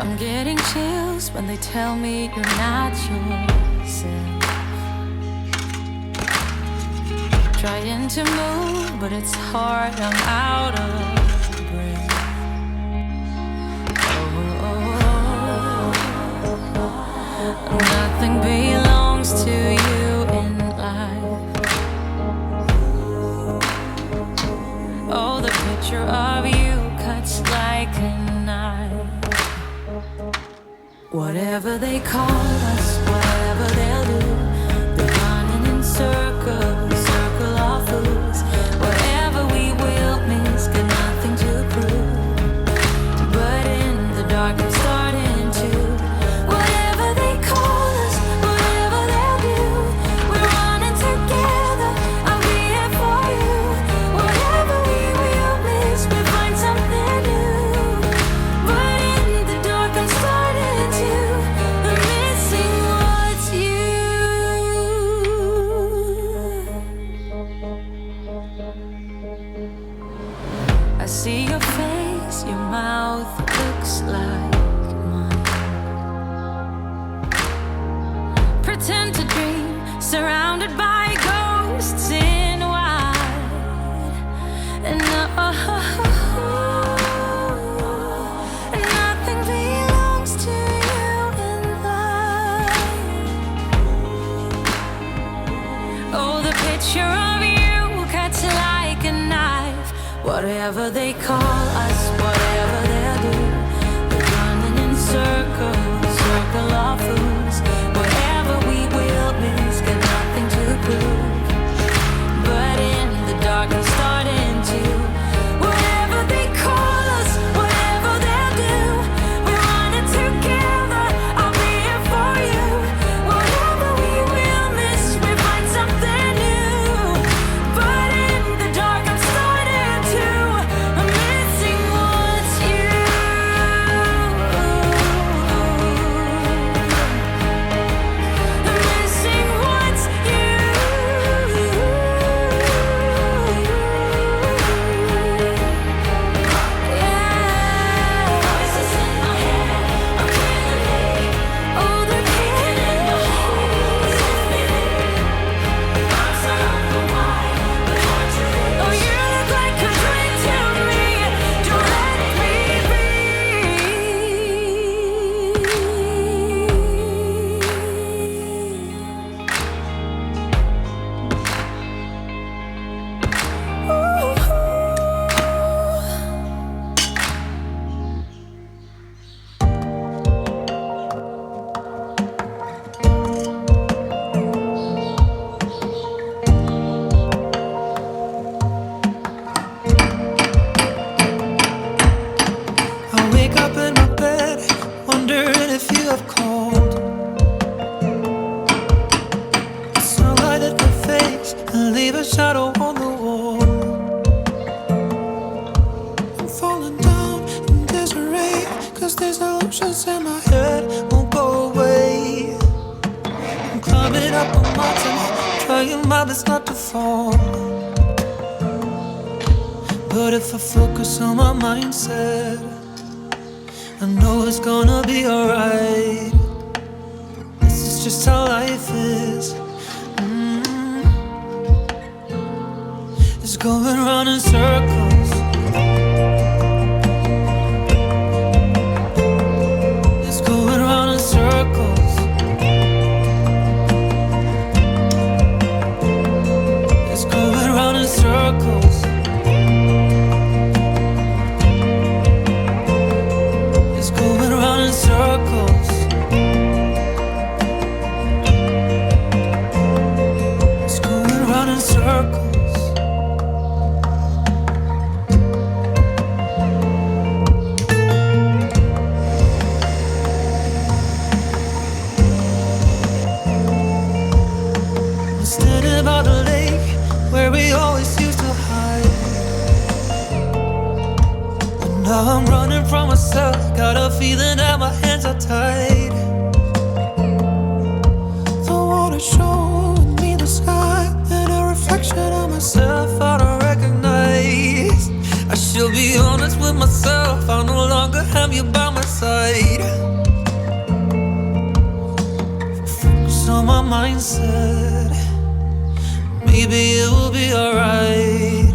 I'm getting chills when they tell me you're not yourself. Trying to move, but it's hard, I'm out of breath. Nothing belongs to you in life. Oh, the picture of you cuts like a knife. Whatever they call us, whatever they'll do, they're running in circles, circle of fools. Whatever we will miss, got nothing to prove. But in the dark I'm starting to. Whatever they call us, whatever they'll do, we're running together, I'll be here for you. Whatever we will miss, we'll find something new. But in the dark I'm starting to. I'm missing what's you. I see your face, your mouth looks like mine. Pretend to dream, surrounded by ghosts in white. And nothing belongs to you in life. Oh, the picture of you cuts like a knife. Whatever they call us, whatever they'll do, they're running in circles, circle of fools. Whatever we will miss, got nothing to prove. But in the dark I'm starting to. Whatever they call us, whatever they'll do, we're running together, I'll be here for you. Whatever we will miss, we find something new. But in the dark I'm starting to. I'm missing what's you. I'm missing what's you. Yeah. Voices in my head are killing me. Oh, they're killing my heart. I'm so wide, but hard to reach. Oh, you look like a dream to me. Don't let me be. I wake up in my bed, wondering if you have called. The sunlight at my face and leave a shadow on the wall. I'm falling down in disarray, 'cause these illusions in my head won't go away. I'm climbing up a mountain, trying my best not to fall. But if I focus on my mindset, I know it's gonna be alright. This is just how life is. It's going round in circles. It's going round in circles. It's going round in circles. It's going round in circles. It's going round in circles. I'm standing by the lake where we always used to hide. But now I'm running from myself, got a feeling that my hands are tied. The water showing me the sky and a reflection of myself I don't recognize. I should be honest with myself, I no longer have you by my side. said, maybe it will be alright.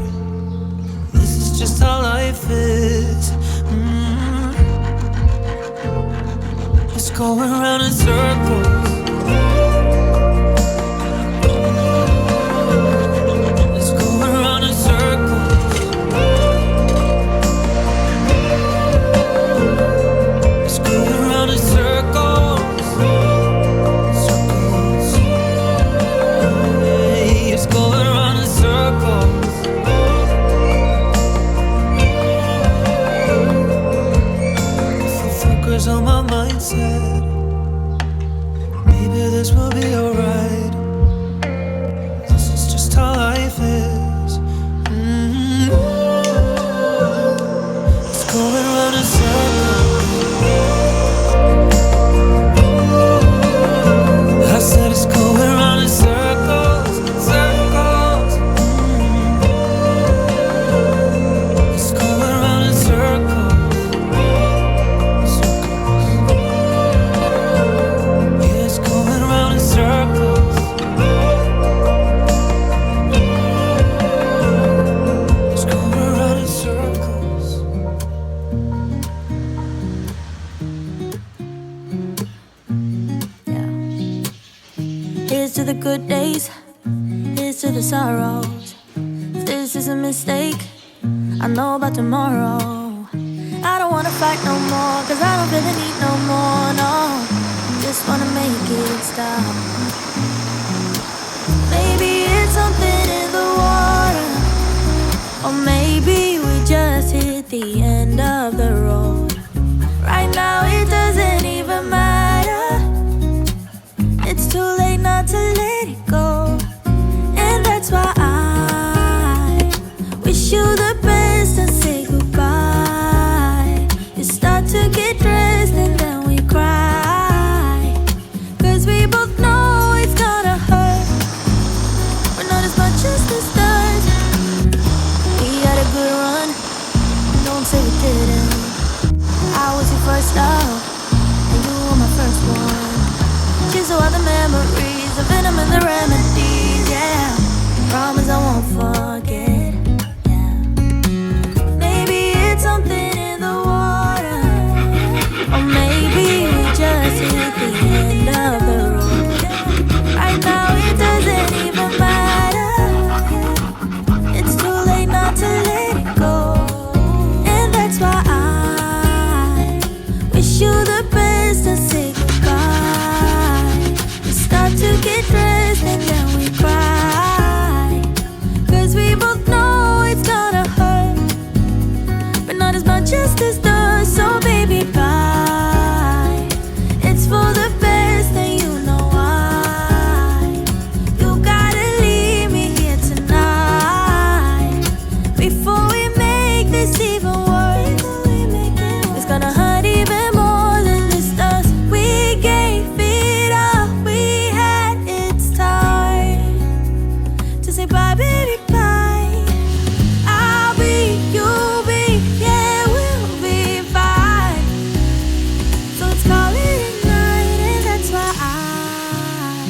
This is just how life is. It's going round in circles. It's going round in circles. It's going round in circles. Circles. Hey, it's going round in circles. Focus on my mindset. Maybe this will be alright. This is just how life is. It's going round in circles. I said it's going round in circles, circles. It's going round in circles. Here's to the good days, here's to the sorrows. If this is a mistake, I know about tomorrow. I don't wanna fight no more, cause I don't feel the need no more, no. Just wanna make it stop. Maybe it's something in the water, or maybe we just hit the end of the road. Right now it doesn't even matter. It's too late not to let it go. And that's why I wish you the best and say goodbye. You start to get dressed and then we cry, cause we both know it's gonna hurt, but not as much as this does. We had a good run, don't say we didn't. I was your first love, and you were my first one. Cheers to all the memories, the venom and the remedies, yeah. Promise I won't forget, yeah. Maybe it's something in the water, or maybe we just hit the end of the road. Right now it doesn't even matter. It's too late not to let it go. And that's why I wish you the best and say to get dressed and then we cry, cause we both know it's gonna hurt, but not as much as this does. So baby, bye. It's for the best and you know why. You gotta leave me here tonight before we make this even worse. It's gonna hurt even more than this does. We gave it up, say bye, baby, bye. I'll be, you'll be, yeah, we'll be fine. So let's call it a night, and that's why I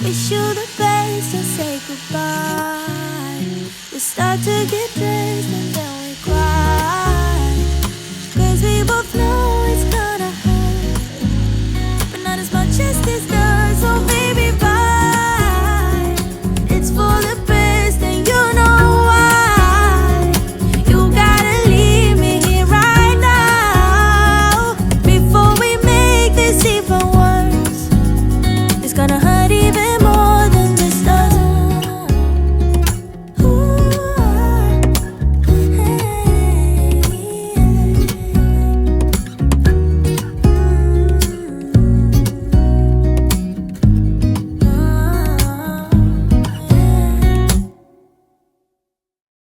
wish you the best and say goodbye. You start to get